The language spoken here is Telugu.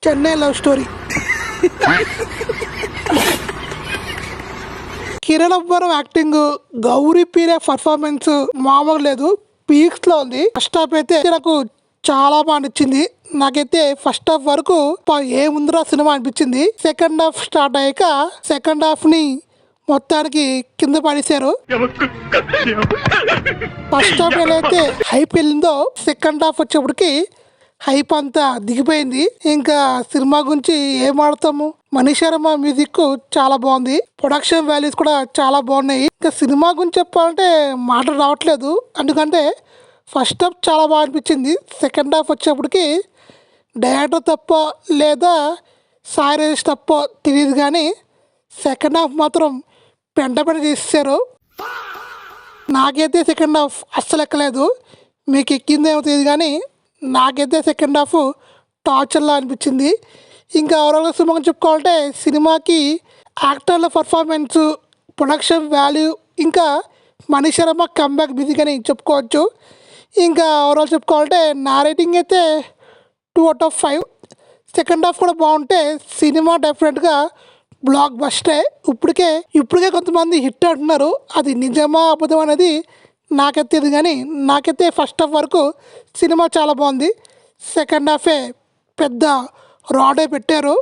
Chennai love story. Kiran Abbavaram acting, Gouri Priya performance మామూలు లేదు, పీక్స్ లో ఉంది. ఫస్ట్ హాఫ్ అయితే నాకు చాలా బాగా నచ్చింది. నాకైతే ఫస్ట్ హాఫ్ వరకు ఏముందిరా సినిమా అనిపించింది. సెకండ్ హాఫ్ స్టార్ట్ అయ్యాక సెకండ్ హాఫ్ ని మొత్తానికి కింద పడేశారు. ఫస్ట్ హాఫ్ ఏదైతే హైప్ వెళ్ళిందో సెకండ్ హాఫ్ వచ్చేప్పటికి హైప్ అంతా దిగిపోయింది. ఇంకా సినిమా గురించి ఏం ఆడతాము. మనీష్ శర్మ మ్యూజిక్ చాలా బాగుంది, ప్రొడక్షన్ వాల్యూస్ కూడా చాలా బాగున్నాయి. ఇంకా సినిమా గురించి చెప్పాలంటే మాటలు రావట్లేదు, ఎందుకంటే ఫస్ట్ హాఫ్ చాలా బాగా అనిపించింది. సెకండ్ హాఫ్ వచ్చేప్పటికి డైరెక్టర్ తప్ప లేదా సాయి రాజేష్ తప్ప తెలియదు, కానీ సెకండ్ హాఫ్ మాత్రం పెంట చేసేసారు. నాకైతే సెకండ్ హాఫ్ అస్సలు ఎక్కలేదు, మీకు ఎక్కిందేమో తెలియదు, కానీ నాకైతే సెకండ్ హాఫ్ టార్చర్లా అనిపించింది. ఇంకా ఓవరాల్గా సినిమా చెప్పుకోవాలంటే సినిమాకి యాక్టర్ల పర్ఫార్మెన్స్, ప్రొడక్షన్ వాల్యూ, ఇంకా మనీష్ శర్మ కమ్బ్యాక్ మ్యూజిక్ అని చెప్పుకోవచ్చు. ఇంకా ఓవరాల్ చెప్పుకోవాలంటే నా రేటింగ్ అయితే 2/5. సెకండ్ హాఫ్ కూడా బాగుంటే సినిమా డెఫినెట్గా బ్లాక్ బస్టే. ఇప్పటికే కొంతమంది హిట్ అంటున్నారు, అది నిజమా అబద్ధం అనేది నాకైతే తెలియదు, కానీ నాకైతే ఫస్ట్ హాఫ్ వరకు సినిమా చాలా బాగుంది. సెకండ్ హాఫే పెద్ద రాడే పెట్టారు.